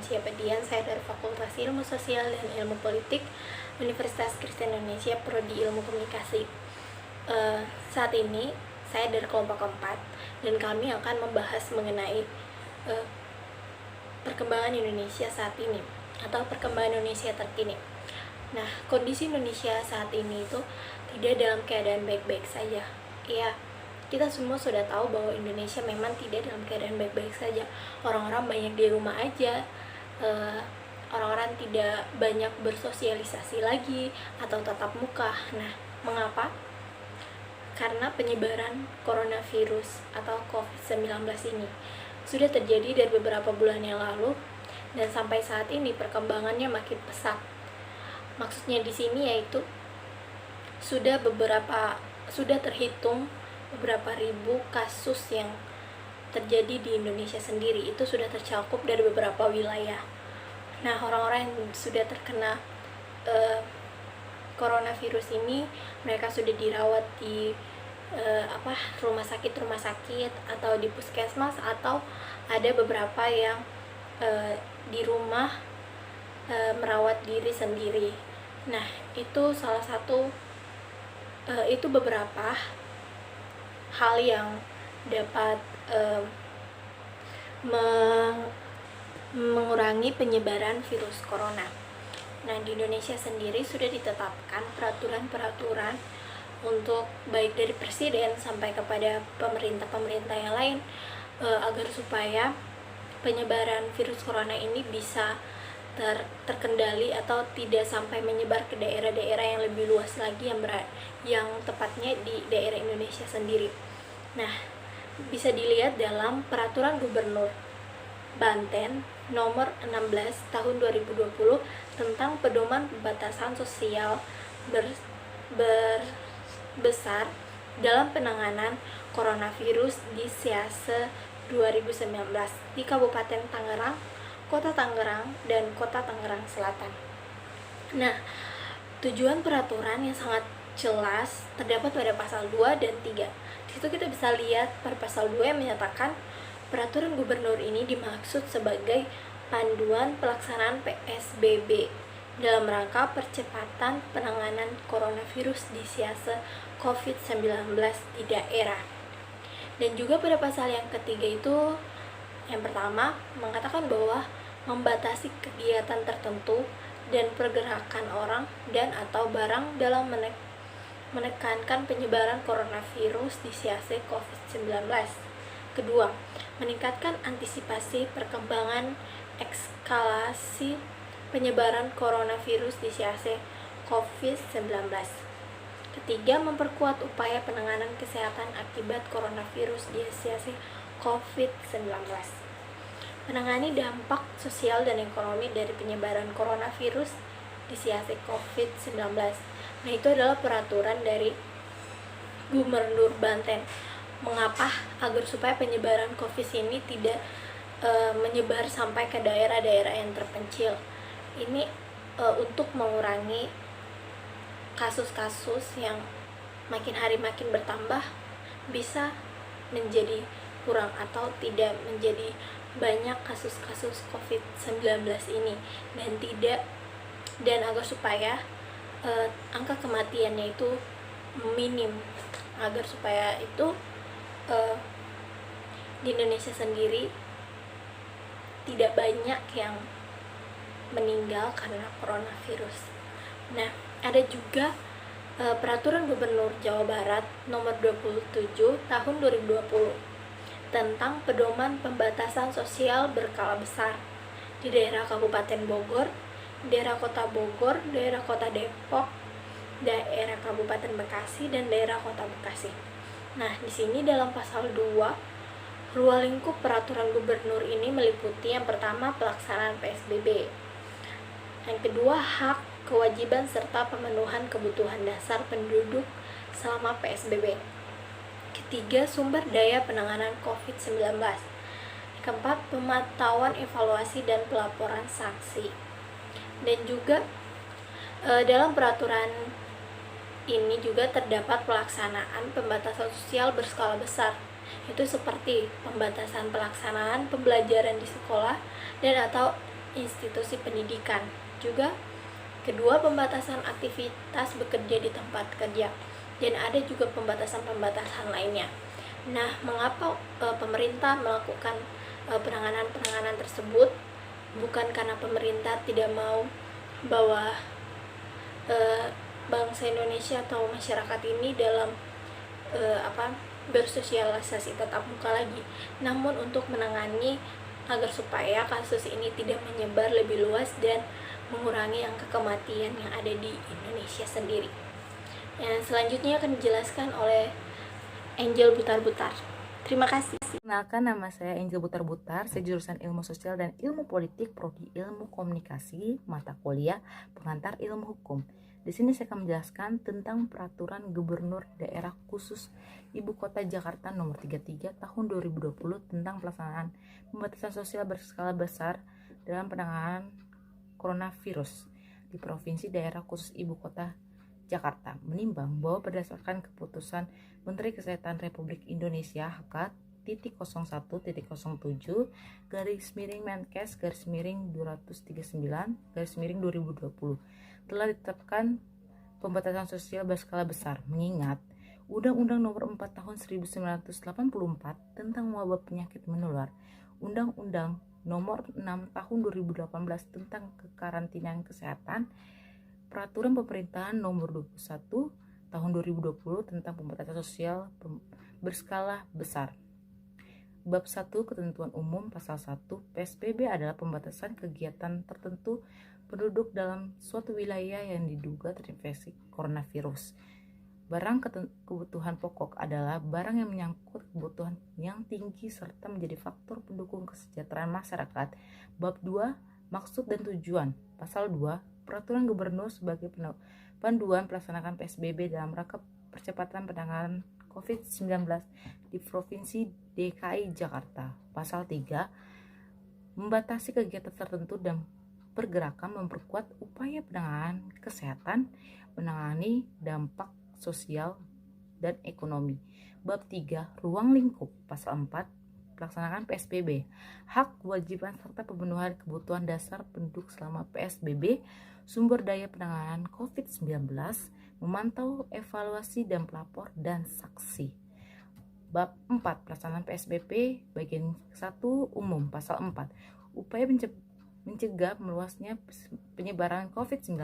Syabadian. Saya dari Fakultas Ilmu Sosial dan Ilmu Politik Universitas Kristen Indonesia, Prodi Ilmu Komunikasi. Saat ini saya dari kelompok keempat dan kami akan membahas mengenai perkembangan Indonesia saat ini atau perkembangan Indonesia terkini. Nah, kondisi Indonesia saat ini itu tidak dalam keadaan baik-baik saja. Ya, kita semua sudah tahu bahwa Indonesia memang tidak dalam keadaan baik-baik saja. Orang-orang banyak di rumah aja, orang-orang tidak banyak bersosialisasi lagi atau tatap muka. Nah, mengapa? Karena penyebaran coronavirus atau COVID-19 ini sudah terjadi dari beberapa bulan yang lalu dan sampai saat ini perkembangannya makin pesat. Maksudnya di sini yaitu sudah terhitung beberapa ribu kasus yang terjadi di Indonesia sendiri. Itu sudah tercakup dari beberapa wilayah. Nah, orang-orang yang sudah terkena coronavirus ini, mereka sudah dirawat di rumah sakit atau di puskesmas, atau ada beberapa yang di rumah merawat diri sendiri. Nah, itu salah satu itu beberapa hal yang dapat mengurangi penyebaran virus corona. Nah, di Indonesia sendiri sudah ditetapkan peraturan-peraturan untuk baik dari presiden sampai kepada pemerintah yang lain agar supaya penyebaran virus corona ini bisa terkendali atau tidak sampai menyebar ke daerah-daerah yang lebih luas lagi yang tepatnya di daerah Indonesia sendiri. Nah, bisa dilihat dalam Peraturan Gubernur Banten nomor 16 tahun 2020 tentang pedoman pembatasan sosial besar dalam penanganan coronavirus di SEASE 2019 di Kabupaten Tangerang, Kota Tangerang, dan Kota Tangerang Selatan. Nah, tujuan peraturan yang sangat jelas terdapat pada pasal 2 dan 3. Di situ kita bisa lihat pada pasal 2 yang menyatakan peraturan gubernur ini dimaksud sebagai panduan pelaksanaan PSBB dalam rangka percepatan penanganan coronavirus di SEASE COVID-19 di daerah. Dan juga pada pasal yang ketiga itu, yang pertama mengatakan bahwa membatasi kegiatan tertentu dan pergerakan orang dan atau barang dalam menekankan penyebaran coronavirus di SEASE COVID-19. Kedua, meningkatkan antisipasi perkembangan eskalasi penyebaran coronavirus di SEASE COVID-19. Ketiga, memperkuat upaya penanganan kesehatan akibat coronavirus di SEASE COVID-19. Menangani dampak sosial dan ekonomi dari penyebaran coronavirus di SEASE COVID-19. Nah, itu adalah peraturan dari Gubernur Banten. Mengapa? Agar supaya penyebaran COVID ini tidak menyebar sampai ke daerah-daerah yang terpencil. Ini untuk mengurangi kasus-kasus yang makin hari makin bertambah bisa menjadi kurang atau tidak menjadi banyak kasus-kasus COVID-19 ini dan agar supaya angka kematiannya itu minim, agar supaya itu di Indonesia sendiri tidak banyak yang meninggal karena coronavirus. Nah, ada juga peraturan Gubernur Jawa Barat nomor 27 tahun 2020 tentang pedoman pembatasan sosial berskala besar di daerah Kabupaten Bogor, daerah Kota Bogor, daerah Kota Depok, daerah Kabupaten Bekasi, dan daerah Kota Bekasi. Nah, di sini dalam pasal 2, ruang lingkup peraturan gubernur ini meliputi yang pertama pelaksanaan PSBB, yang kedua hak, kewajiban, serta pemenuhan kebutuhan dasar penduduk selama PSBB. Ketiga, sumber daya penanganan COVID-19. Keempat, pemantauan, evaluasi, dan pelaporan sanksi. Dan juga dalam peraturan ini juga terdapat pelaksanaan pembatasan sosial berskala besar, itu seperti pembatasan pelaksanaan pembelajaran di sekolah dan atau institusi pendidikan. Juga kedua, pembatasan aktivitas bekerja di tempat kerja, dan ada juga pembatasan-pembatasan lainnya. Nah, mengapa pemerintah melakukan penanganan tersebut? Bukan karena pemerintah tidak mau bahwa bangsa Indonesia atau masyarakat ini dalam bersosialisasi tatap muka lagi, namun untuk menangani agar supaya kasus ini tidak menyebar lebih luas dan mengurangi angka kematian yang ada di Indonesia sendiri. Yang selanjutnya akan dijelaskan oleh Angel Butar-Butar. Terima kasih. Kenalkan, nama saya Angel Butar-Butar, saya jurusan Ilmu Sosial dan Ilmu Politik, Prodi Ilmu Komunikasi, mata kuliah pengantar Ilmu Hukum. Di sini saya akan menjelaskan tentang Peraturan Gubernur Daerah Khusus Ibu Kota Jakarta Nomor 33 Tahun 2020 tentang pelaksanaan pembatasan sosial berskala besar dalam penanganan coronavirus di Provinsi Daerah Khusus Ibu Kota Jakarta, menimbang bahwa berdasarkan keputusan Menteri Kesehatan Republik Indonesia HK-07-01-Menkes-239-2020 telah ditetapkan pembatasan sosial berskala besar, mengingat Undang-Undang Nomor 4 Tahun 1984 tentang wabah penyakit menular, Undang-Undang Nomor 6 Tahun 2018 tentang kekarantinaan kesehatan, Peraturan Pemerintahan Nomor 21 Tahun 2020 tentang pembatasan sosial berskala besar. Bab 1 Ketentuan Umum Pasal 1 PSBB adalah pembatasan kegiatan tertentu penduduk dalam suatu wilayah yang diduga terinfeksi coronavirus. Barang kebutuhan pokok adalah barang yang menyangkut kebutuhan yang tinggi serta menjadi faktor pendukung kesejahteraan masyarakat. Bab 2 Maksud dan Tujuan. Pasal 2 Peraturan Gubernur sebagai panduan pelaksanaan PSBB dalam rangka percepatan penanganan COVID-19 di Provinsi DKI Jakarta. Pasal 3 Membatasi kegiatan tertentu dan pergerakan, memperkuat upaya penanganan kesehatan, menangani dampak sosial dan ekonomi. Bab 3 Ruang lingkup. Pasal 4 Pelaksanaan PSBB, hak, kewajiban serta pemenuhan kebutuhan dasar penduduk selama PSBB, sumber daya penanganan COVID-19, memantau, evaluasi dan pelapor dan saksi. Bab 4 Pelaksanaan PSBB bagian 1 umum. Pasal 4 Upaya mencegah meluasnya penyebaran COVID-19.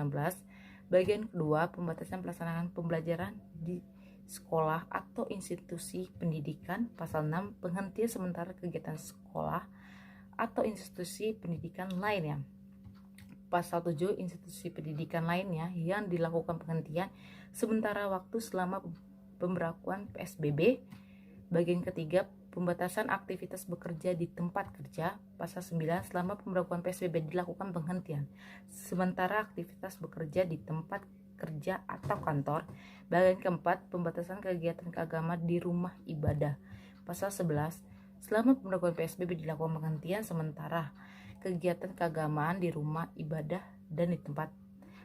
Bagian kedua Pembatasan pelaksanaan pembelajaran di sekolah atau institusi pendidikan. Pasal 6 Penghentian sementara kegiatan sekolah atau institusi pendidikan lainnya. Pasal 7 Institusi pendidikan lainnya yang dilakukan penghentian sementara waktu selama pemberlakuan PSBB. Bagian ketiga Pembatasan aktivitas bekerja di tempat kerja. Pasal 9 Selama pemberlakuan PSBB dilakukan penghentian sementara aktivitas bekerja di tempat kerja atau kantor. Bagian keempat Pembatasan kegiatan keagamaan di rumah ibadah. Pasal 11 Selama pemberlakuan PSBB dilakukan penghentian sementara kegiatan keagamaan di rumah ibadah dan di tempat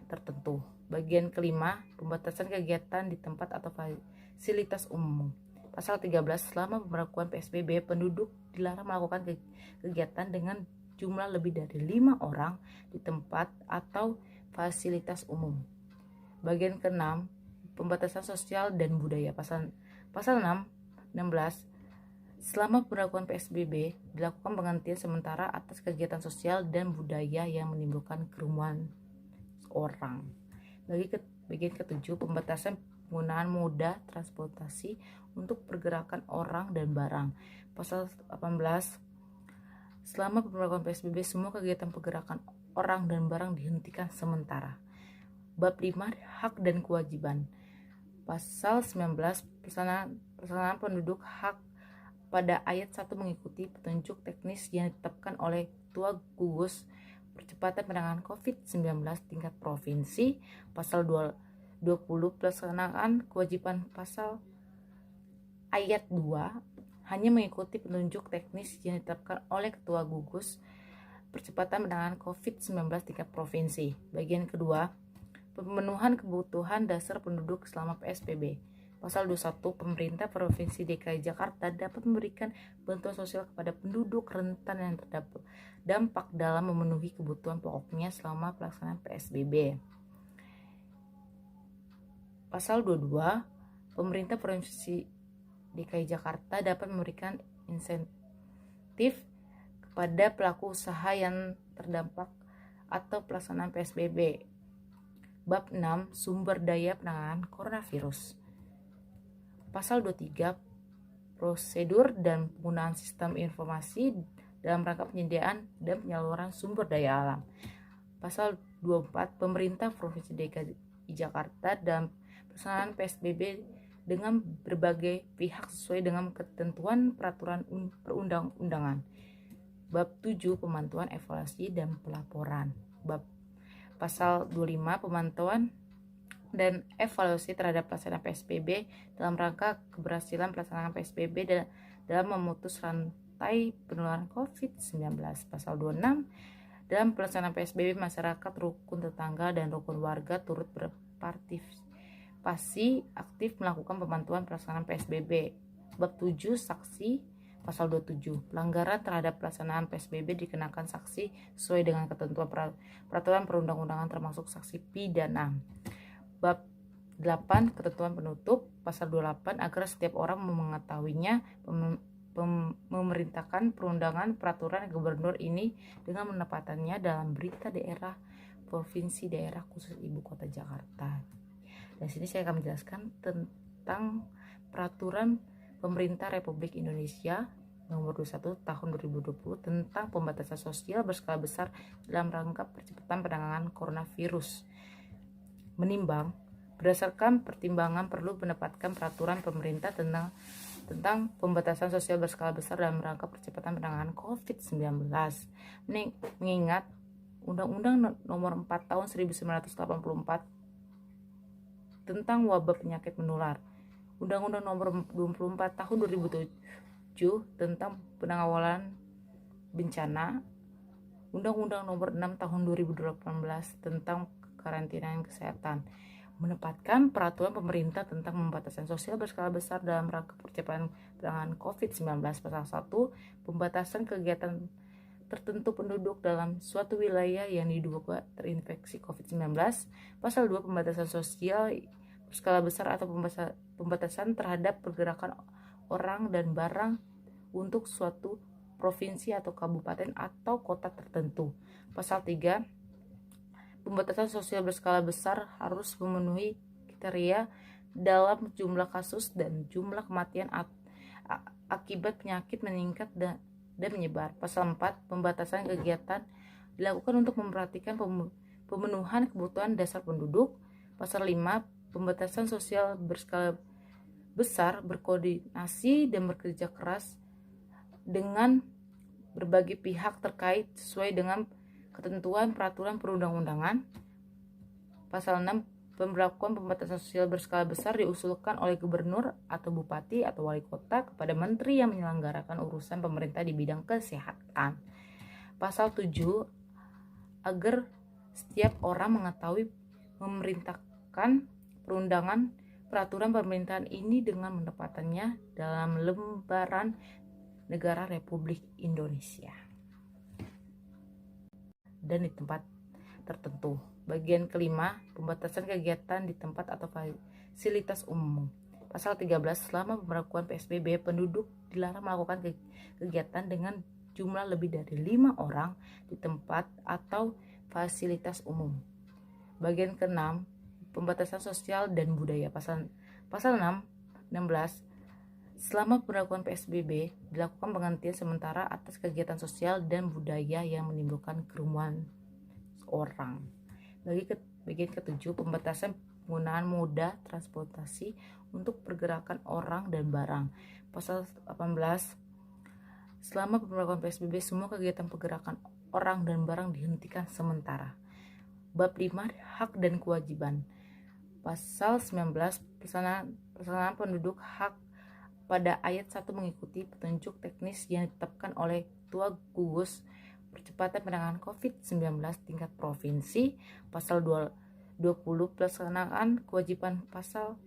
tertentu. Bagian kelima Pembatasan kegiatan di tempat atau fasilitas umum. Pasal 13 Selama pemberlakuan PSBB penduduk dilarang melakukan kegiatan dengan jumlah lebih dari 5 orang di tempat atau fasilitas umum. Bagian ke-6 Pembatasan sosial dan budaya. Pasal 16 Selama pemberlakuan PSBB dilakukan penghentian sementara atas kegiatan sosial dan budaya yang menimbulkan kerumunan orang. Bagian ke-7 Pembatasan penggunaan moda transportasi untuk pergerakan orang dan barang. Pasal 18 Selama pemberlakuan PSBB semua kegiatan pergerakan orang dan barang dihentikan sementara. Bab 5 Hak dan kewajiban. Pasal 19 Pelaksanaan penduduk. Hak pada ayat 1 mengikuti petunjuk teknis yang ditetapkan oleh Ketua Gugus Percepatan Penanganan COVID-19 tingkat provinsi. Pasal 20 Pelaksanaan kewajiban. Pasal ayat 2 hanya mengikuti petunjuk teknis yang ditetapkan oleh Ketua Gugus Percepatan Penanganan COVID-19 tingkat provinsi. Bagian kedua Pemenuhan kebutuhan dasar penduduk selama PSBB. Pasal 21, pemerintah Provinsi DKI Jakarta dapat memberikan bantuan sosial kepada penduduk rentan yang terdampak dalam memenuhi kebutuhan pokoknya selama pelaksanaan PSBB. Pasal 22, pemerintah Provinsi DKI Jakarta dapat memberikan insentif kepada pelaku usaha yang terdampak atau pelaksanaan PSBB. Bab 6, sumber daya penanganan coronavirus. Pasal 23, prosedur dan penggunaan sistem informasi dalam rangka penyediaan dan penyaluran sumber daya alam. Pasal 24, pemerintah Provinsi DKI Jakarta dalam pelaksanaan PSBB dengan berbagai pihak sesuai dengan ketentuan peraturan perundang-undangan. Bab 7, pemantauan, evaluasi, dan pelaporan. Pasal 25, pemantauan dan evaluasi terhadap pelaksanaan PSBB dalam rangka keberhasilan pelaksanaan PSBB dalam memutus rantai penularan COVID-19. Pasal 26, dalam pelaksanaan PSBB masyarakat, rukun tetangga, dan rukun warga turut berpartisipasi aktif melakukan pemantauan pelaksanaan PSBB. Bab 7, saksi. Pasal 27, pelanggaran terhadap pelaksanaan PSBB dikenakan sanksi sesuai dengan ketentuan peraturan perundang-undangan termasuk sanksi pidana. Bab 8, ketentuan penutup. Pasal 28, agar setiap orang mengetahuinya, memerintahkan perundangan peraturan gubernur ini dengan menempatannya dalam berita daerah provinsi daerah khusus ibu kota Jakarta. Dan sini saya akan menjelaskan tentang peraturan pemerintah Republik Indonesia nomor 21 tahun 2020 tentang pembatasan sosial berskala besar dalam rangka percepatan penanganan coronavirus. Menimbang, berdasarkan pertimbangan perlu menempatkan peraturan pemerintah tentang pembatasan sosial berskala besar dalam rangka percepatan penanganan COVID-19. Mengingat Undang-Undang nomor 4 tahun 1984 tentang wabah penyakit menular, Undang-Undang nomor 24 tahun 2007 tentang penanggulangan bencana, Undang-Undang nomor 6 tahun 2018 tentang karantina kesehatan, menempatkan peraturan pemerintah tentang pembatasan sosial berskala besar dalam rangka percepatan penanganan COVID-19. Pasal 1, pembatasan kegiatan tertentu penduduk dalam suatu wilayah yang diduga terinfeksi COVID-19. Pasal 2, pembatasan sosial berskala besar atau pembatasan terhadap pergerakan orang dan barang untuk suatu provinsi atau kabupaten atau kota tertentu. Pasal 3, pembatasan sosial berskala besar harus memenuhi kriteria dalam jumlah kasus dan jumlah kematian akibat penyakit meningkat dan menyebar. Pasal 4, pembatasan kegiatan dilakukan untuk memperhatikan pemenuhan kebutuhan dasar penduduk. Pasal 5, pembatasan sosial berskala besar berkoordinasi dan bekerja keras dengan berbagai pihak terkait sesuai dengan ketentuan peraturan perundang-undangan. Pasal 6, pemberlakuan pembatasan sosial berskala besar diusulkan oleh gubernur atau bupati atau wali kota kepada menteri yang menyelenggarakan urusan pemerintah di bidang kesehatan. Pasal 7, agar setiap orang mengetahui memerintahkan perundangan peraturan pemerintahan ini dengan menempatannya dalam lembaran negara Republik Indonesia dan di tempat tertentu. Bagian kelima, pembatasan kegiatan di tempat atau fasilitas umum. Pasal 13, selama pemberlakuan PSBB, penduduk dilarang melakukan kegiatan dengan jumlah lebih dari 5 orang di tempat atau fasilitas umum. Bagian keenam, pembatasan sosial dan budaya. Pasal 16, selama pemberlakuan PSBB, dilakukan penghentian sementara atas kegiatan sosial dan budaya yang menimbulkan kerumunan orang. Bagian ketujuh, pembatasan penggunaan moda transportasi untuk pergerakan orang dan barang. Pasal 18, selama pemberlakuan PSBB, semua kegiatan pergerakan orang dan barang dihentikan sementara. Bab 5, hak dan kewajiban. Pasal 19, pelaksanaan penduduk hak pada ayat 1 mengikuti petunjuk teknis yang ditetapkan oleh Ketua Gugus Percepatan Penanganan COVID-19 tingkat provinsi. Pasal 20, pelaksanaan kewajiban pasal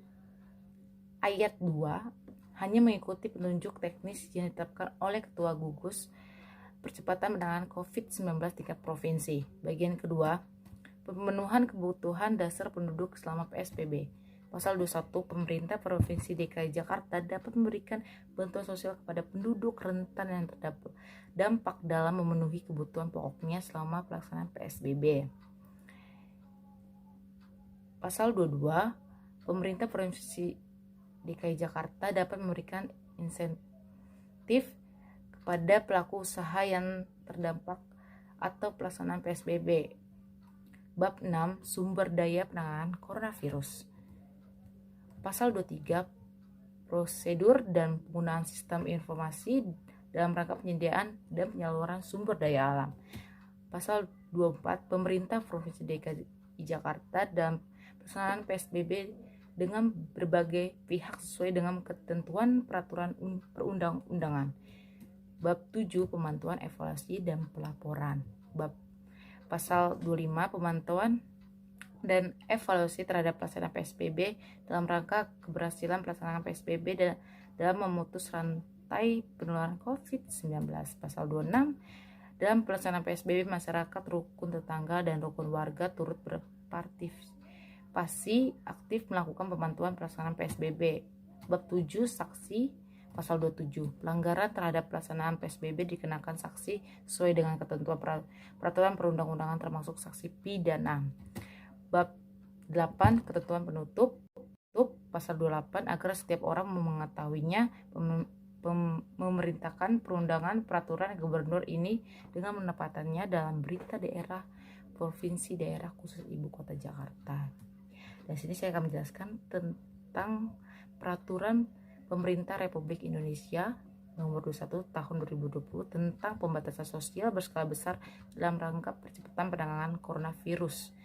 ayat 2 hanya mengikuti petunjuk teknis yang ditetapkan oleh Ketua Gugus Percepatan Penanganan COVID-19 tingkat provinsi. Bagian kedua, pemenuhan kebutuhan dasar penduduk selama PSBB. Pasal 21, pemerintah Provinsi DKI Jakarta dapat memberikan bantuan sosial kepada penduduk rentan yang terdampak dalam memenuhi kebutuhan pokoknya selama pelaksanaan PSBB. Pasal 22, pemerintah Provinsi DKI Jakarta dapat memberikan insentif kepada pelaku usaha yang terdampak atau pelaksanaan PSBB. Bab 6, sumber daya penanganan coronavirus. Pasal 23, prosedur dan penggunaan sistem informasi dalam rangka penyediaan dan penyaluran sumber daya alam. Pasal 24, pemerintah Provinsi DKI Jakarta dalam pelaksanaan PSBB dengan berbagai pihak sesuai dengan ketentuan peraturan perundang-undangan. Bab 7, pemantauan, evaluasi, dan pelaporan. Pasal 25, pemantauan dan evaluasi terhadap pelaksanaan PSBB dalam rangka keberhasilan pelaksanaan PSBB dalam memutus rantai penularan COVID-19. Pasal 26, dalam pelaksanaan PSBB masyarakat, rukun tetangga, dan rukun warga turut berpartisipasi aktif melakukan pemantauan pelaksanaan PSBB. Bab 7, saksi. Pasal 27, pelanggaran terhadap pelaksanaan PSBB dikenakan sanksi sesuai dengan ketentuan peraturan perundang-undangan termasuk sanksi pidana. Bab 8, ketentuan penutup. Pasal 28, agar setiap orang mengetahuinya, memerintahkan perundangan peraturan gubernur ini dengan menempatannya dalam berita daerah provinsi daerah khusus ibu kota Jakarta. Dan sini saya akan menjelaskan tentang peraturan Pemerintah Republik Indonesia nomor 21 tahun 2020 tentang pembatasan sosial berskala besar dalam rangka percepatan penanganan coronavirus.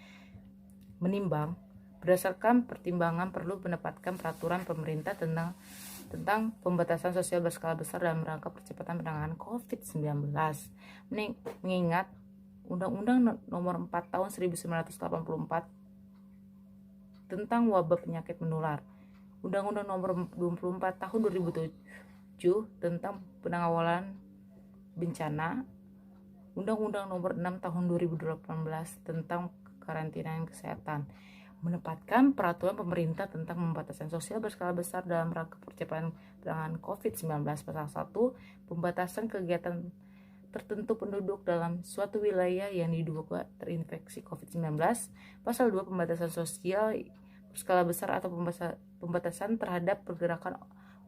Menimbang, berdasarkan pertimbangan perlu menempatkan peraturan pemerintah tentang pembatasan sosial berskala besar dalam rangka percepatan penanganan COVID-19. Mengingat Undang-Undang nomor 4 tahun 1984 tentang wabah penyakit menular, Undang-Undang nomor 24 tahun 2007 tentang penanggulangan bencana, Undang-Undang nomor 6 tahun 2018 tentang karantinaan kesehatan, menempatkan peraturan pemerintah tentang pembatasan sosial berskala besar dalam rangka percepatan penanganan COVID-19. Pasal 1, pembatasan kegiatan tertentu penduduk dalam suatu wilayah yang diduga terinfeksi COVID-19. Pasal 2, pembatasan sosial berskala besar atau pembatasan terhadap pergerakan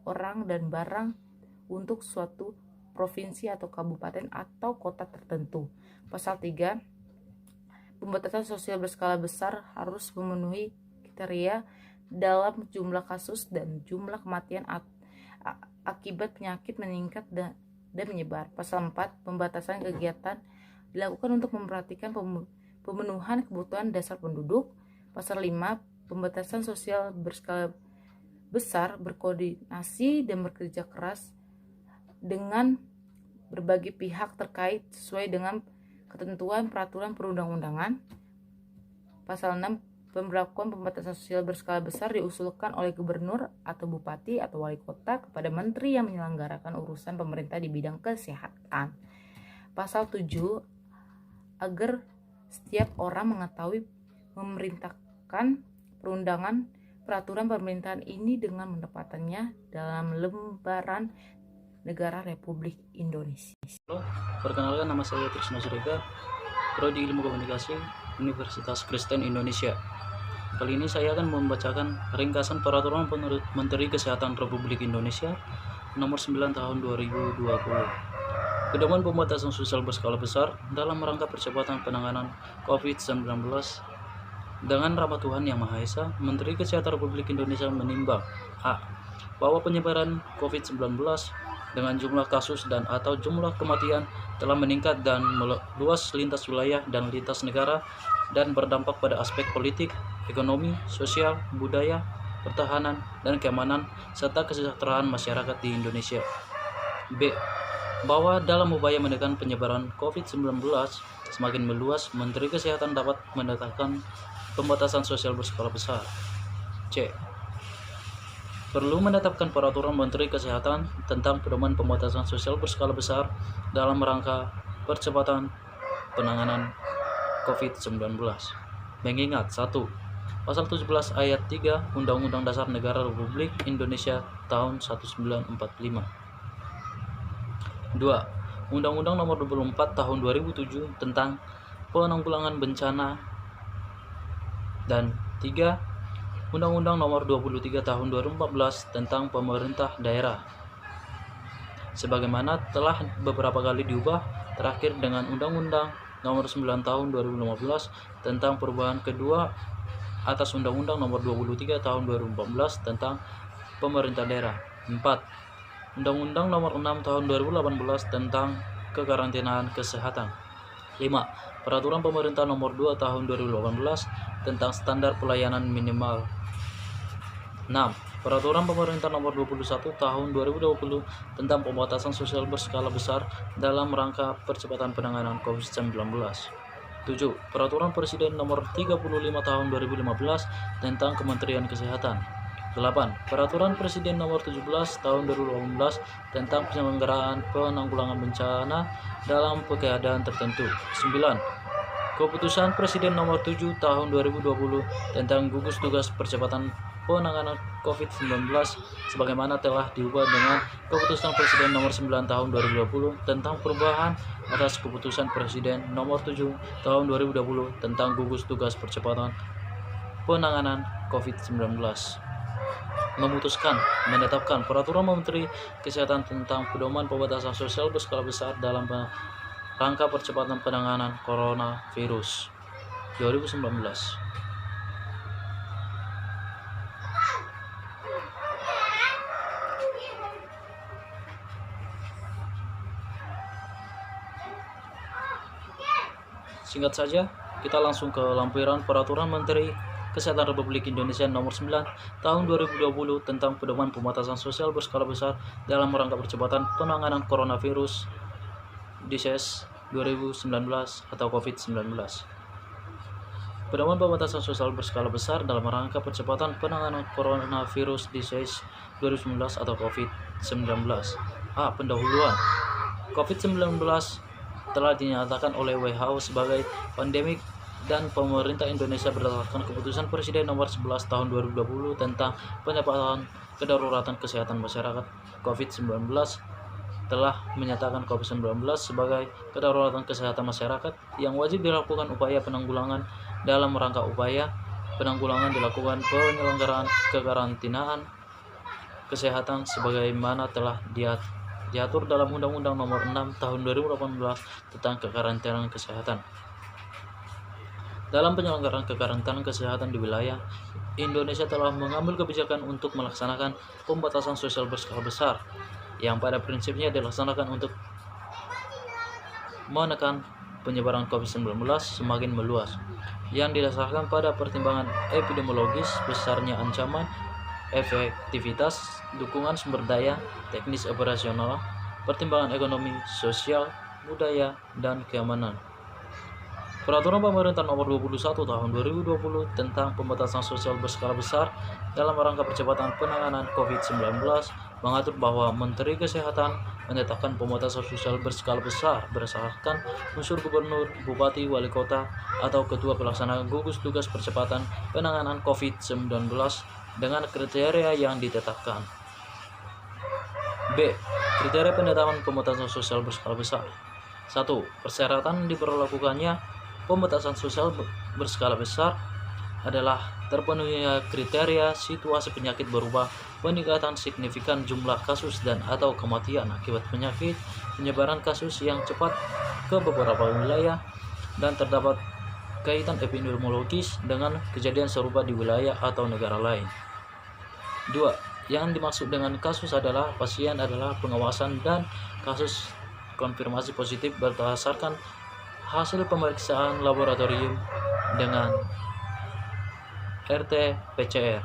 orang dan barang untuk suatu provinsi atau kabupaten atau kota tertentu. Pasal 3, pembatasan sosial berskala besar harus memenuhi kriteria dalam jumlah kasus dan jumlah kematian akibat penyakit meningkat dan menyebar. Pasal 4, pembatasan kegiatan dilakukan untuk memperhatikan pemenuhan kebutuhan dasar penduduk. Pasal 5, pembatasan sosial berskala besar berkoordinasi dan bekerja keras dengan berbagai pihak terkait sesuai dengan ketentuan peraturan perundang-undangan. Pasal 6, pemberlakuan pembatasan sosial berskala besar diusulkan oleh gubernur atau bupati atau wali kota kepada menteri yang menyelenggarakan urusan pemerintah di bidang kesehatan. Pasal 7, agar setiap orang mengetahui, memerintahkan perundangan peraturan pemerintahan ini dengan menempatannya dalam lembaran negara Republik Indonesia. Halo, perkenalkan, nama saya Trisno Surega, Prodi Ilmu Komunikasi, Universitas Kristen Indonesia. Kali ini saya akan membacakan ringkasan peraturan Menteri Kesehatan Republik Indonesia nomor 9 tahun 2020. Pedoman pembatasan sosial berskala besar dalam rangka percepatan penanganan COVID-19. Dengan rahmat Tuhan Yang Maha Esa, Menteri Kesehatan Republik Indonesia menimbang A. Bahwa penyebaran COVID-19 dengan jumlah kasus dan atau jumlah kematian telah meningkat dan meluas lintas wilayah dan lintas negara dan berdampak pada aspek politik, ekonomi, sosial, budaya, pertahanan, dan keamanan serta kesejahteraan masyarakat di Indonesia. B. Bahwa dalam upaya menekan penyebaran COVID-19 semakin meluas, Menteri Kesehatan dapat menetapkan pembatasan sosial berskala besar. C. perlu menetapkan peraturan Menteri Kesehatan tentang pedoman pembatasan sosial berskala besar dalam rangka percepatan penanganan COVID-19. Mengingat 1. Pasal 17 ayat 3 Undang-Undang Dasar Negara Republik Indonesia tahun 1945. 2. Undang-Undang Nomor 24 tahun 2007 tentang penanggulangan bencana. Dan 3. Undang-Undang Nomor 23 tahun 2014 tentang pemerintah daerah. Sebagaimana telah beberapa kali diubah, terakhir dengan Undang-Undang Nomor 9 tahun 2015 tentang perubahan kedua atas Undang-Undang Nomor 23 tahun 2014 tentang pemerintah daerah. 4. Undang-Undang Nomor 6 tahun 2018 tentang kekarantinaan kesehatan. 5. Peraturan Pemerintah Nomor 2 tahun 2018 tentang standar pelayanan minimal. 6. Peraturan Pemerintah Nomor 21 tahun 2020 tentang pembatasan sosial berskala besar dalam rangka percepatan penanganan COVID-19. 7. Peraturan Presiden Nomor 35 tahun 2015 tentang Kementerian Kesehatan. 8. Peraturan Presiden Nomor 17 tahun 2018 tentang penyelenggaraan penanggulangan bencana dalam keadaan tertentu. 9. Keputusan Presiden Nomor 7 tahun 2020 tentang gugus tugas percepatan penanganan COVID-19 sebagaimana telah diubah dengan Keputusan Presiden Nomor 9 tahun 2020 tentang perubahan atas Keputusan Presiden Nomor 7 tahun 2020 tentang gugus tugas percepatan penanganan COVID-19. Memutuskan menetapkan peraturan Menteri Kesehatan tentang pedoman pembatasan sosial berskala besar dalam rangka percepatan penanganan coronavirus 2019. Singkat saja, kita langsung ke lampiran peraturan Menteri Kesehatan Republik Indonesia Nomor 9 tahun 2020 tentang pedoman pembatasan sosial berskala besar dalam rangka percepatan penanganan coronavirus disease 2019 atau COVID-19. Pedoman pembatasan sosial berskala besar dalam rangka percepatan penanganan coronavirus disease 2019 atau COVID-19. A. Pendahuluan. COVID-19 telah dinyatakan oleh WHO sebagai pandemik dan pemerintah Indonesia berdasarkan keputusan Presiden Nomor 11 tahun 2020 tentang penetapan kedaruratan kesehatan masyarakat COVID-19 telah menyatakan COVID-19 sebagai kedaruratan kesehatan masyarakat yang wajib dilakukan upaya penanggulangan dalam rangka upaya penanggulangan dilakukan penyelenggaraan kekarantinaan kesehatan sebagaimana telah diatur dalam Undang-Undang Nomor 6 Tahun 2018 tentang kekarantinaan kesehatan. Dalam penyelenggaraan kekarantinaan kesehatan di wilayah, Indonesia telah mengambil kebijakan untuk melaksanakan pembatasan sosial berskala besar yang pada prinsipnya dilaksanakan untuk menekan penyebaran COVID-19 semakin meluas, yang didasarkan pada pertimbangan epidemiologis, besarnya ancaman, efektivitas, dukungan sumber daya, teknis operasional, pertimbangan ekonomi, sosial, budaya, dan keamanan. Peraturan Pemerintah Nomor 21 Tahun 2020 tentang pembatasan sosial berskala besar dalam rangka percepatan penanganan COVID-19 mengatur bahwa Menteri Kesehatan menetapkan pembatasan sosial berskala besar berdasarkan unsur gubernur, bupati, wali kota, atau ketua pelaksana gugus tugas percepatan penanganan COVID-19 dengan kriteria yang ditetapkan. B. Kriteria penetapan pembatasan sosial berskala besar. 1. Persyaratan diberlakukannya pembatasan sosial berskala besar adalah terpenuhinya kriteria situasi penyakit berubah, peningkatan signifikan jumlah kasus dan atau kematian akibat penyakit, penyebaran kasus yang cepat ke beberapa wilayah, dan terdapat kaitan epidemiologis dengan kejadian serupa di wilayah atau negara lain. 2. Yang dimaksud dengan kasus adalah pasien adalah pengawasan dan kasus konfirmasi positif berdasarkan hasil pemeriksaan laboratorium dengan RT-PCR.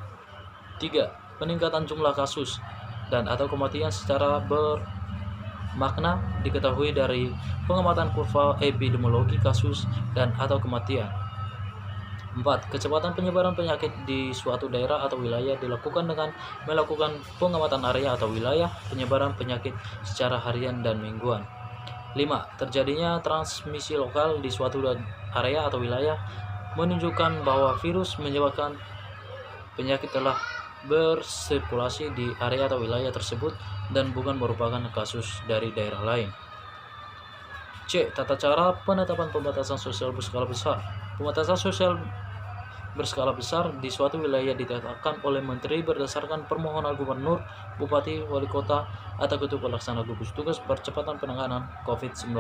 3. Peningkatan jumlah kasus dan atau kematian secara bermakna diketahui dari pengamatan kurva epidemiologi kasus dan atau kematian. 4. 4. Kecepatan penyebaran penyakit di suatu daerah atau wilayah dilakukan dengan melakukan pengamatan area atau wilayah penyebaran penyakit secara harian dan mingguan. 5. Terjadinya transmisi lokal di suatu area atau wilayah menunjukkan bahwa virus menyebabkan penyakit telah bersirkulasi di area atau wilayah tersebut dan bukan merupakan kasus dari daerah lain. C. Tata cara penetapan pembatasan sosial berskala besar. Pembatasan sosial berskala besar di suatu wilayah ditetapkan oleh menteri berdasarkan permohonan gubernur, bupati, wali kota, atau ketua pelaksana gugus tugas percepatan penanganan COVID-19.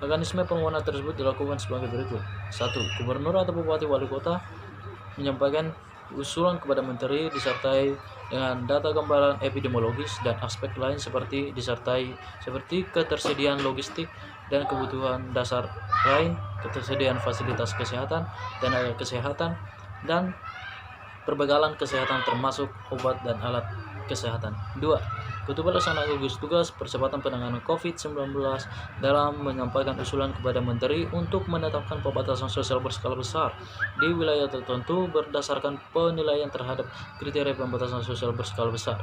Mekanisme permohonan tersebut dilakukan sebagai berikut. 1. Gubernur atau bupati wali kota menyampaikan usulan kepada menteri disertai dengan data gambaran epidemiologis dan aspek lain seperti ketersediaan logistik dan kebutuhan dasar lain, ketersediaan fasilitas kesehatan, tenaga kesehatan, dan perbekalan kesehatan termasuk obat dan alat kesehatan. 2. Ketua Pelaksana Gugus Tugas Percepatan Penanganan COVID-19 dalam menyampaikan usulan kepada Menteri untuk menetapkan pembatasan sosial berskala besar di wilayah tertentu berdasarkan penilaian terhadap kriteria pembatasan sosial berskala besar.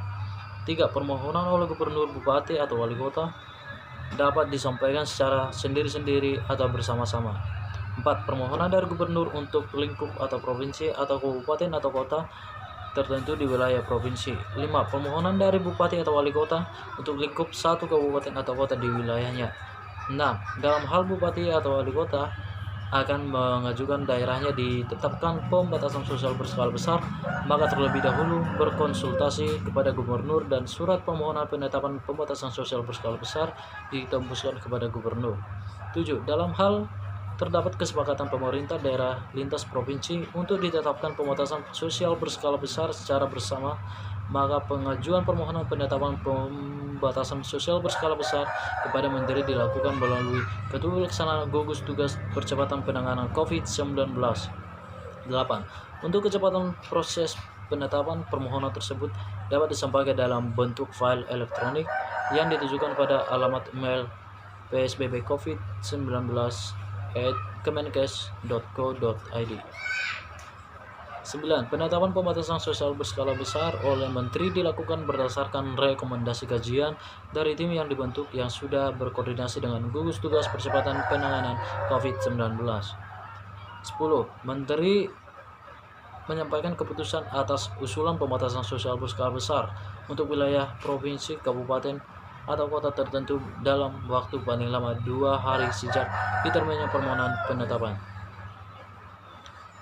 3. Permohonan oleh Gubernur, Bupati, atau Wali Kota dapat disampaikan secara sendiri-sendiri atau bersama-sama. 4. Permohonan dari Gubernur untuk lingkup atau provinsi atau kabupaten atau kota tertentu di wilayah provinsi. 5. Permohonan dari bupati atau wali kota untuk lingkup satu kabupaten atau kota di wilayahnya. 6. Dalam hal bupati atau wali kota akan mengajukan daerahnya ditetapkan pembatasan sosial berskala besar, maka terlebih dahulu berkonsultasi kepada gubernur dan surat permohonan penetapan pembatasan sosial berskala besar ditembuskan kepada gubernur. 7. Dalam hal terdapat kesepakatan pemerintah daerah lintas provinsi untuk ditetapkan pembatasan sosial berskala besar secara bersama, maka pengajuan permohonan penetapan pembatasan sosial berskala besar kepada menteri dilakukan melalui Ketua Pelaksana Gugus Tugas Percepatan Penanganan COVID-19. 8. Untuk kecepatan proses penetapan permohonan tersebut dapat disampaikan dalam bentuk file elektronik yang ditujukan pada alamat email psbbcovid19@kemenkes.go.id. 9. Penetapan pembatasan sosial berskala besar oleh menteri dilakukan berdasarkan rekomendasi kajian dari tim yang dibentuk yang sudah berkoordinasi dengan gugus tugas percepatan penanganan COVID-19. 10. Menteri menyampaikan keputusan atas usulan pembatasan sosial berskala besar untuk wilayah provinsi, kabupaten, atau kota tertentu dalam waktu paling lama 2 hari sejak diterimanya permohonan penetapan.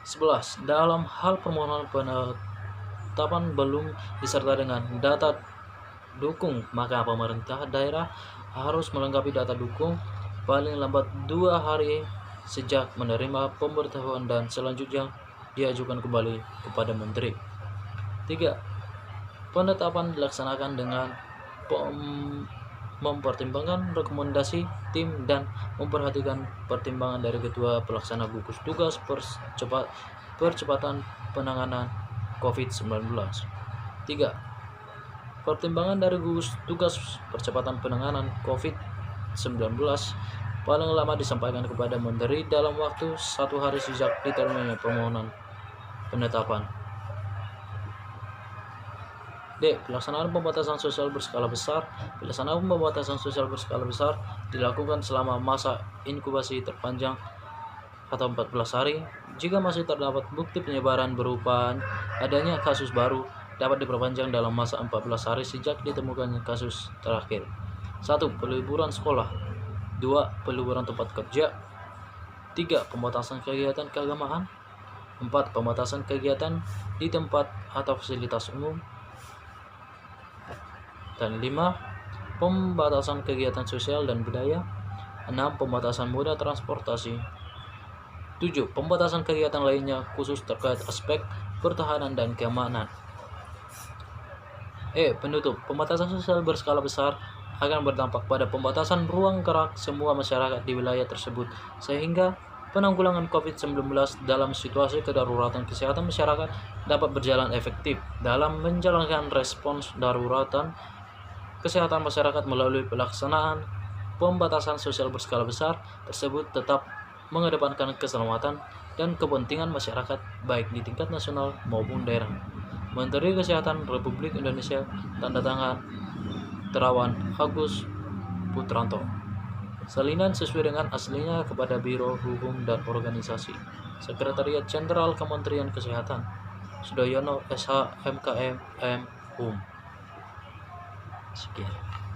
11. Dalam hal permohonan penetapan belum disertai dengan data dukung, maka pemerintah daerah harus melengkapi data dukung paling lambat 2 hari sejak menerima pemberitahuan dan selanjutnya diajukan kembali kepada menteri. 3. Penetapan dilaksanakan dengan mempertimbangkan rekomendasi tim dan memperhatikan pertimbangan dari Ketua Pelaksana Gugus Tugas Percepatan Penanganan COVID-19. 3. Pertimbangan dari Gugus Tugas Percepatan Penanganan COVID-19 paling lama disampaikan kepada Menteri dalam waktu 1 hari sejak diterimanya permohonan penetapan. D. Pelaksanaan pembatasan sosial berskala besar. Pelaksanaan pembatasan sosial berskala besar dilakukan selama masa inkubasi terpanjang atau 14 hari. Jika masih terdapat bukti penyebaran berupa adanya kasus baru, dapat diperpanjang dalam masa 14 hari sejak ditemukannya kasus terakhir. 1. Peliburan sekolah. 2. Peliburan tempat kerja. 3. Pembatasan kegiatan keagamaan. 4. Pembatasan kegiatan di tempat atau fasilitas umum. Dan 5. Pembatasan kegiatan sosial dan budaya. 6. Pembatasan moda transportasi. 7. Pembatasan kegiatan lainnya khusus terkait aspek pertahanan dan keamanan. Penutup. Pembatasan sosial berskala besar akan berdampak pada pembatasan ruang gerak semua masyarakat di wilayah tersebut, sehingga penanggulangan COVID-19 dalam situasi kedaruratan kesehatan masyarakat dapat berjalan efektif dalam menjalankan respons daruratan kesehatan masyarakat melalui pelaksanaan pembatasan sosial berskala besar tersebut tetap mengedepankan keselamatan dan kepentingan masyarakat baik di tingkat nasional maupun daerah. Menteri Kesehatan Republik Indonesia, tanda tangan Terawan Agus Putranto. Salinan sesuai dengan aslinya kepada Biro Hukum dan Organisasi, Sekretariat Jenderal Kementerian Kesehatan, Sudoyono SH MKM M Hum. Sekian.